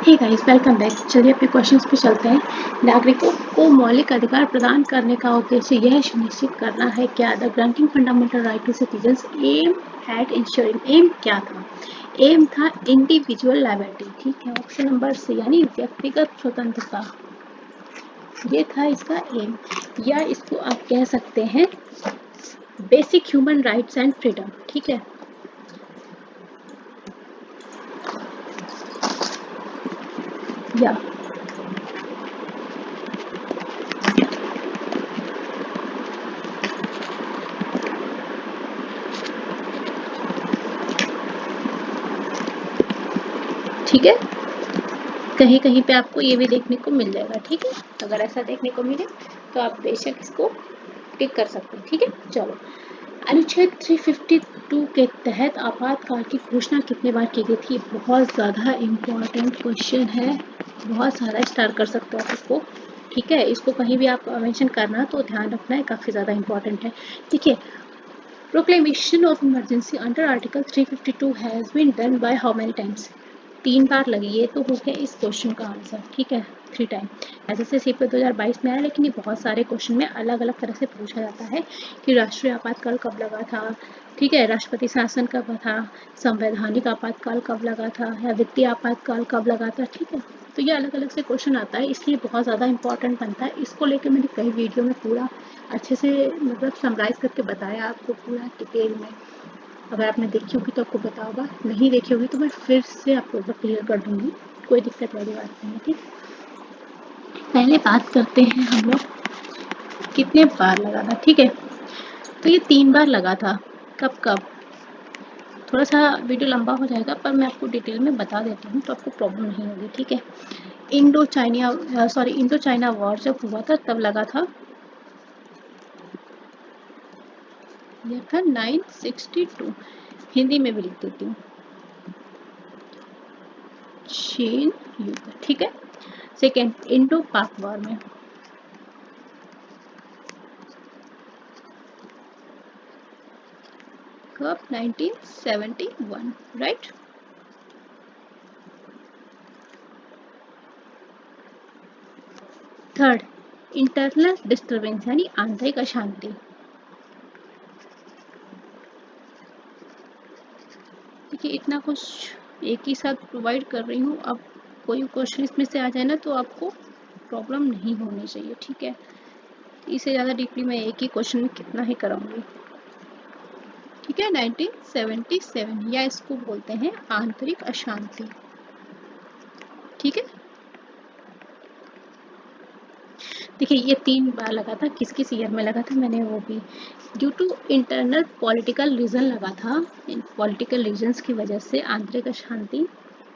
Hey guys, welcome back. चलिए अपने questions पे चलते हैं। नागरिकों को मौलिक अधिकार प्रदान करने का उद्देश्य यह सुनिश्चित करना है क्या the granting fundamental right to citizens aim at ensuring. Aim क्या था? एम था इंडिविजुअल लिबर्टी। ठीक है, ऑप्शन नंबर सी यानी व्यक्तिगत स्वतंत्रता, ये था इसका एम। या इसको आप कह सकते हैं basic human rights and freedom. ठीक है, या ठीक है, कहीं कहीं पे आपको ये भी देखने को मिल जाएगा। ठीक है, अगर ऐसा देखने को मिले तो आप बेशक इसको टिक कर सकते हैं। ठीक है, चलो। अनुच्छेद 352 के तहत आपातकाल की घोषणा कितने बार की गई थी? बहुत ज़्यादा इम्पोर्टेंट क्वेश्चन है, बहुत सारा स्टार कर सकते हो आप इसको। ठीक है, इसको कहीं भी आप मेंशन करना तो ध्यान रखना है, काफ़ी ज़्यादा इम्पोर्टेंट है। ठीक है, proclamation of emergency under article 352 has been done by how many times? 3 बार लगी। ये तो हो गया इस क्वेश्चन का आंसर। ठीक है, 3 टाइम। SSC पे 2022 में आया, लेकिन ये बहुत सारे क्वेश्चन में अलग अलग तरह से पूछा जाता है कि राष्ट्रीय आपातकाल कब लगा था। ठीक है, राष्ट्रपति शासन कब था, संवैधानिक आपातकाल कब लगा था, या वित्तीय आपातकाल कब लगा था। ठीक है, तो ये अलग अलग से क्वेश्चन आता है, इसलिए बहुत ज़्यादा इंपॉर्टेंट बनता है। इसको लेकर मैंने कई वीडियो में पूरा अच्छे से मतलब समराइज करके बताया आपको पूरा डिटेल में। अगर आपने देखी होगी तो आपको पता होगा, नहीं देखी होगी तो मैं फिर से आपको एक बार क्लियर कर दूंगी, कोई दिक्कत वाली बात नहीं है। ठीक, पहले बात करते हैं हम लोग कितने बार लगा था। ठीक है, तो ये 3 बार लगा था। कब कब? थोड़ा सा वीडियो लंबा हो जाएगा, पर मैं आपको डिटेल में बता देती हूँ तो आपको प्रॉब्लम नहीं होगी। ठीक है, इंडो चाइना वॉर जब हुआ था तब लगा था। यह था 962। हिंदी में भी लिख देती हूँ, चीन युद्ध। ठीक है, सेकेंड इंडो पाक वॉर में, कब? 1971, राइट। थर्ड इंटरनल डिस्टर्बेंस यानी आंतरिक अशांति। देखिए, इतना कुछ एक ही साथ प्रोवाइड कर रही हूँ, अब कोई क्वेश्चन इसमें से आ जाए ना तो आपको प्रॉब्लम नहीं होनी चाहिए। ठीक है, इससे ज़्यादा डीपली मैं एक ही क्वेश्चन में कितना ही कराऊंगी। ठीक है, 1977 या इसको बोलते हैं आंतरिक अशांति। ठीक है, देखिए ये 3 बार लगा था। किस किस ईयर में लगा था मैंने वो भी, due to internal political reason लगा था। इन पॉलिटिकल रीजन्स की वजह से आंतरिक अशांति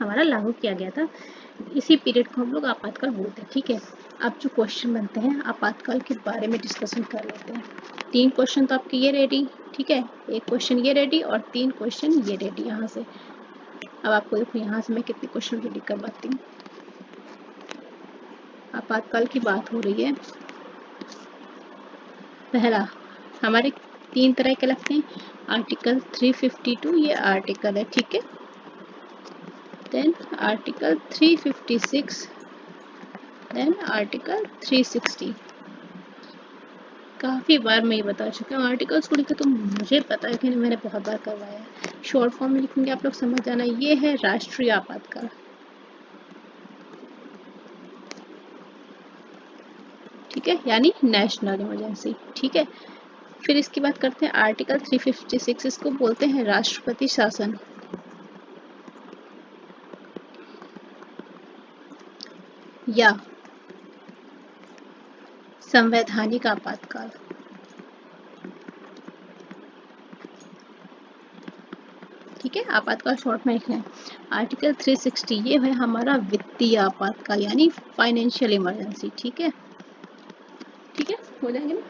हमारा लागू किया गया था। इसी पीरियड को हम लोग आपातकाल बोलते हैं। ठीक है, अब जो क्वेश्चन बनते हैं आपातकाल के बारे में डिस्कशन कर लेते हैं। 3 क्वेश्चन तो आपके ये रेडी। ठीक है, एक क्वेश्चन ये रेडी और 3 क्वेश्चन ये रेडी। यहाँ से अब आपको देखो, यहाँ से मैं कितने क्वेश्चन रेडी करवाती हूँ। आपातकाल की बात हो रही है। पहला, हमारे 3 तरह के लगते हैं। आर्टिकल 352 ये आर्टिकल है। ठीक है, देन आर्टिकल 356, देन आर्टिकल 360। काफ़ी बार मैं ये बता चुकी हूँ, आर्टिकल्स को लेकर तो मुझे पता है कि मैंने बहुत बार करवाया है। शॉर्ट फॉर्म में लिखेंगे आप लोग समझ जाना। ये है राष्ट्रीय आपातकाल। ठीक है, यानी नेशनल इमरजेंसी। ठीक है, फिर इसकी बात करते हैं आर्टिकल 356, इसको बोलते हैं राष्ट्रपति शासन। या संवैधानिक आपातकाल। ठीक है, आपातकाल शॉर्ट में लिखना है। आर्टिकल 360 ये है हमारा वित्तीय आपातकाल यानी फाइनेंशियल इमरजेंसी। ठीक है, ठीक है, हो जाएंगे ना।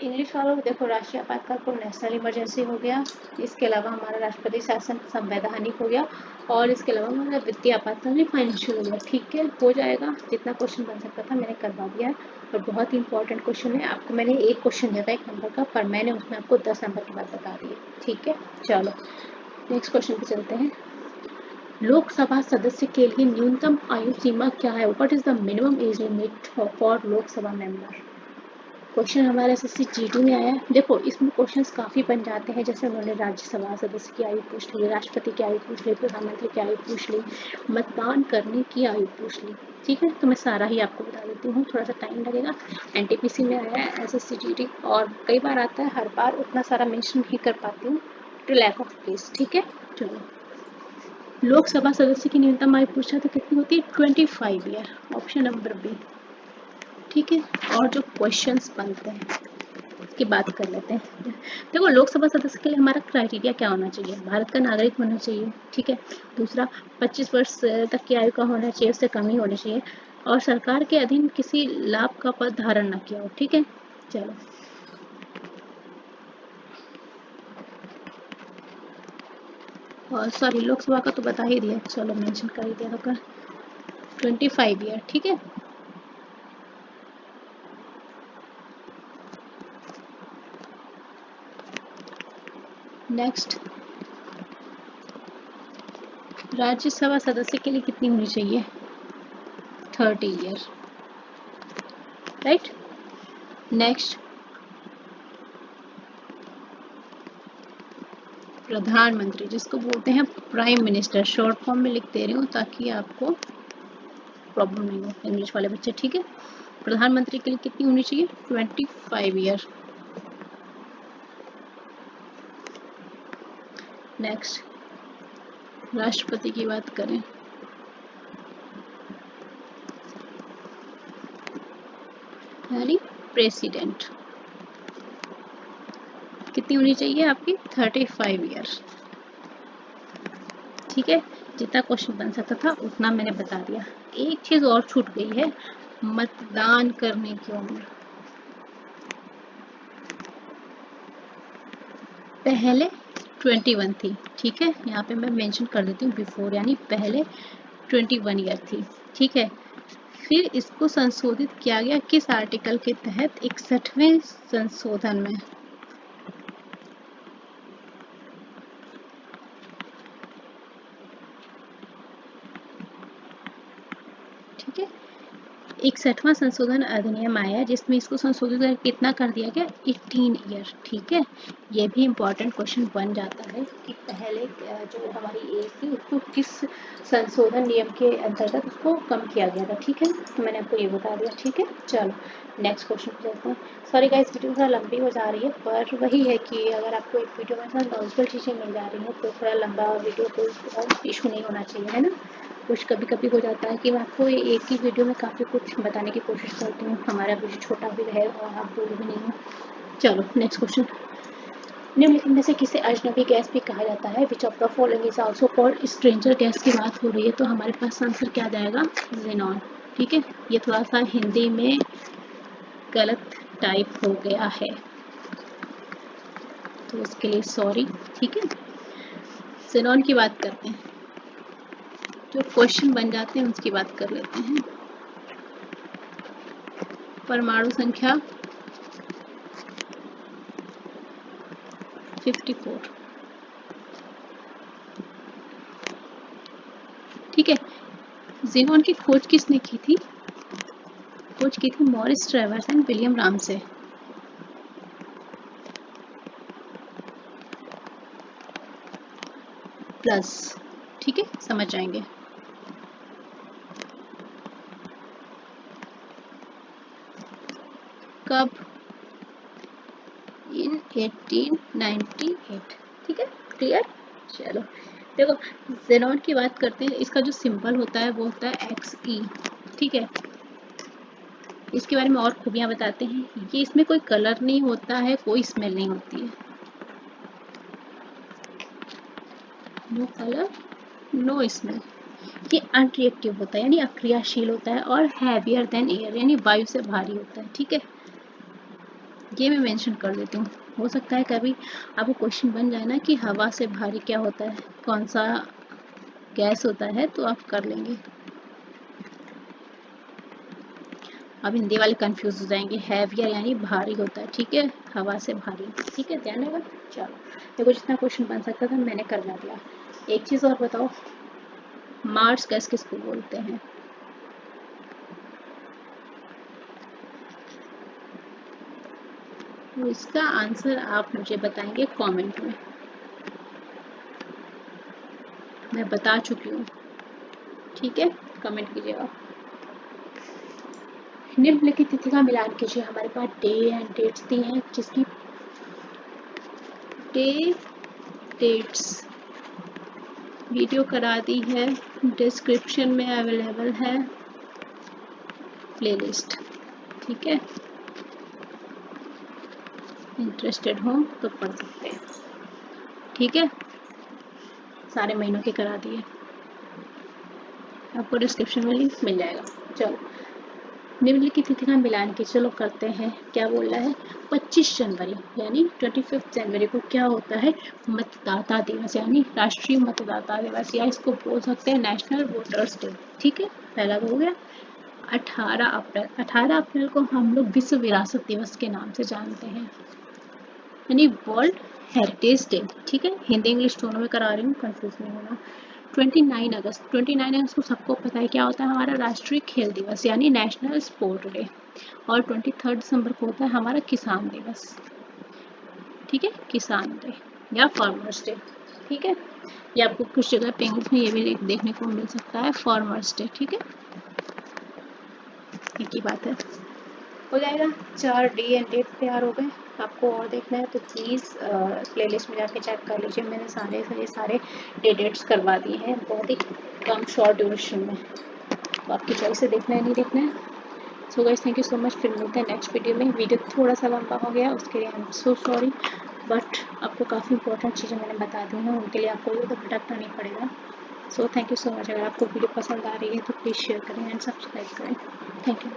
इंग्लिश वालों देखो, राष्ट्रीय आपातकाल को नेशनल इमरजेंसी हो गया। इसके अलावा हमारा राष्ट्रपति शासन संवैधानिक हो गया, और इसके अलावा हमारा वित्तीय आपातकाल भी फाइनेंशियल हो गया। ठीक है, हो जाएगा। जितना क्वेश्चन बन सकता था मैंने करवा दिया है, और बहुत ही इंपॉर्टेंट क्वेश्चन है। आपको मैंने एक क्वेश्चन दिया था 1 नंबर का, पर मैंने उसमें आपको 10 नंबर की बात बता दी है। ठीक है, चलो नेक्स्ट क्वेश्चन पे चलते हैं। लोकसभा सदस्य के लिए न्यूनतम आयु सीमा क्या है? What is the minimum age limit for Lok Sabha member? Question हमारे एसएससी जीडी में आया है। देखो इसमें क्वेश्चंस काफ़ी बन जाते हैं, जैसे उन्होंने राज्यसभा सदस्य की आयु पूछ ली, राष्ट्रपति की आयु पूछ ली, प्रधानमंत्री की आयु पूछ ली, मतदान करने की आयु पूछ ली। ठीक है, तो मैं सारा ही आपको बता देती हूँ, थोड़ा सा टाइम लगेगा। एनटीपीसी में आया है एसएससी जीडी, और कई बार आता है, हर बार उतना सारा मेंशन नहीं कर पाती हूँ टू लैक ऑफ प्लेस। ठीक है, चलो। लोकसभा सदस्य की न्यूनतम आयु पूछा तो कितनी होती है? 25 ईयर, ऑप्शन नंबर बी। ठीक है, और जो क्वेश्चंस बनते हैं की बात कर लेते हैं। देखो लोकसभा सदस्य के लिए हमारा क्राइटेरिया क्या होना चाहिए? भारत का नागरिक होना चाहिए। ठीक है, दूसरा 25 वर्ष तक की आयु का होना चाहिए, उससे कम ही होनी चाहिए, और सरकार के अधीन किसी लाभ का पद धारण न किया हो। ठीक है, चलो। और सॉरी, लोकसभा का तो बता ही दिया, चलो मेंशन कर ही दिया होगा। 25 ईयर। ठीक है, नेक्स्ट, राज्यसभा सदस्य के लिए कितनी होनी चाहिए? 30 ईयर। राइट, नेक्स्ट, प्रधानमंत्री जिसको बोलते हैं प्राइम मिनिस्टर, शॉर्ट फॉर्म में लिख दे रही हूँ ताकि आपको प्रॉब्लम नहीं हो, इंग्लिश वाले बच्चे। ठीक है, प्रधानमंत्री के लिए कितनी होनी चाहिए? 25 ईयर। नेक्स्ट, राष्ट्रपति की बात करें, यानी प्रेसिडेंट, कितनी होनी चाहिए आपकी? 35 ईयर। ठीक है, जितना क्वेश्चन बन सकता था उतना मैंने बता दिया। एक चीज और छूट गई है, मतदान करने की उम्र। पहले 21 थी। ठीक है, यहाँ पे मैं मेंशन कर देती हूँ बिफोर, यानी पहले 21 ईयर थी। ठीक है, फिर इसको संशोधित किया गया किस आर्टिकल के तहत? 61वें संशोधन में। ठीक है, 61वां संशोधन अधिनियम आया जिसमें इसको संशोधित कर कितना कर दिया गया? 18 ईयर। ठीक है, ये भी इम्पोर्टेंट क्वेश्चन बन जाता है कि पहले जो हमारी एज थी उसको किस संशोधन नियम के अंतर्गत उसको कम किया गया था। ठीक है, तो मैंने आपको ये बता दिया। ठीक है, चलो नेक्स्ट क्वेश्चन पे चलते हैं। सॉरी गाइस, वीडियो थोड़ा लंबी हो जा रही है, पर वही है कि अगर आपको एक वीडियो में थोड़ा नॉलेजेबल चीज़ें मिल जा रही हैं तो थोड़ा लंबा वीडियो कोई इशू नहीं होना चाहिए, है ना। कुछ कभी कभी हो जाता है कि मैं आपको एक ही वीडियो में काफ़ी कुछ बताने की कोशिश करती हूँ, हमारा वीडियो छोटा भी रहे और आप बोल भी नहीं हो। चलो नेक्स्ट क्वेश्चन, निम्नलिखित में से किसे अजनबी गैस भी कहा जाता है? Which of the following is also called stranger gas की बात हो रही है, तो हमारे पास आंसर क्या जाएगा? जेनॉन। ठीक है, ये थोड़ा सा हिंदी में गलत टाइप हो गया है तो उसके लिए सॉरी। ठीक है, जेनॉन की बात करते हैं, जो क्वेश्चन बन जाते हैं उसकी बात कर लेते हैं। परमाणु संख्या 54। ठीक है, जेनॉन की खोज किसने की थी? खोज की थी Morris ट्रेवर्स and William Ramsay. Plus, ठीक है, समझ जाएंगे। कब? इन 1898। ठीक है, क्लियर। चलो देखो, जेनॉन की बात करते हैं, इसका जो सिंबल होता है वो होता है XE। ठीक है, इसके बारे में और खूबियां बताते हैं, ये इसमें कोई कलर नहीं होता है, कोई स्मेल नहीं होती है, नो कलर नो स्मेल। ये अनरिएक्टिव होता है, यानी अक्रियाशील होता है, और हैवियर देन एयर, यानी वायु से भारी होता है। ठीक है, ये मैं मेंशन कर देती हूँ, हो सकता है कभी आपको क्वेश्चन बन जाए ना कि हवा से भारी क्या होता है, कौन सा गैस होता है, तो आप कर लेंगे। अब हिंदी वाले कंफ्यूज हो जाएंगे, हैवियर यानी भारी होता है। ठीक है, हवा से भारी। ठीक है, ध्यान रखो। चलो देखो, जितना क्वेश्चन बन सकता था मैंने करवा दिया। एक चीज़ और बताओ, मार्स गैस किसको बोलते हैं? तो इसका आंसर आप मुझे बताएंगे कमेंट में। मैं बता चुकी हूँ, ठीक है, कमेंट कीजिएगा। निम्नलिखित तिथि का मिलान कीजिए। हमारे पास डे एंड डेट्स दी हैं, जिसकी डे डेट्स वीडियो करा दी है, डिस्क्रिप्शन में अवेलेबल है प्लेलिस्ट, ठीक है, इंटरेस्टेड हो तो पढ़ सकते हैं, ठीक है, सारे महीनों के करा दिए, आपको डिस्क्रिप्शन में लिंक मिल जाएगा। चलो निम्नलिखित तिथि का मिलान की, चलो करते हैं। क्या बोल रहा है? 25 जनवरी यानी 25 जनवरी को क्या होता है? मतदाता दिवस यानी राष्ट्रीय मतदाता दिवस, या इसको बोल सकते हैं नेशनल वोटर्स डे, ठीक है, पहला तो हो गया। 18 अप्रैल को हम लोग विश्व विरासत दिवस के नाम से जानते हैं, यानी वर्ल्ड हेरिटेज डे, ठीक है, हिंदी इंग्लिश दोनों में करा रही हूँ, कंफ्यूज नहीं होना। 29 अगस्त को सबको पता है क्या होता है? हमारा राष्ट्रीय खेल दिवस यानी नेशनल स्पोर्ट डे। और 23 दिसंबर को होता है हमारा किसान दिवस, ठीक है, किसान डे या फार्मर्स डे, ठीक है, या आपको कुछ जगह पे इंग्लिश में ये भी देखने को मिल सकता है फार्मर्स डे, ठीक है, एक ही बात है। हो जाएगा, 4 डे एंड डेट तैयार हो गए। आपको और देखना है तो प्लीज़ प्लेलिस्ट में जाके चेक कर लीजिए, मैंने सारे डे डेट्स करवा दिए हैं बहुत ही कम शॉर्ट ड्यूरेशन में, तो आपकी चॉइस से देखना है नहीं देखना है। So guys thank you so much, फिर मिलते हैं नेक्स्ट वीडियो में। वीडियो थोड़ा सा लंबा हो गया, उसके लिए I am so sorry, but आपको काफ़ी इंपॉर्टेंट चीज़ें मैंने बता दी हैं, उनके लिए आपको ये तो भटकना नहीं पड़ेगा। So thank you so much. अगर आपको वीडियो पसंद आ रही है तो प्लीज़ शेयर करें एंड सब्सक्राइब करें। Thank you.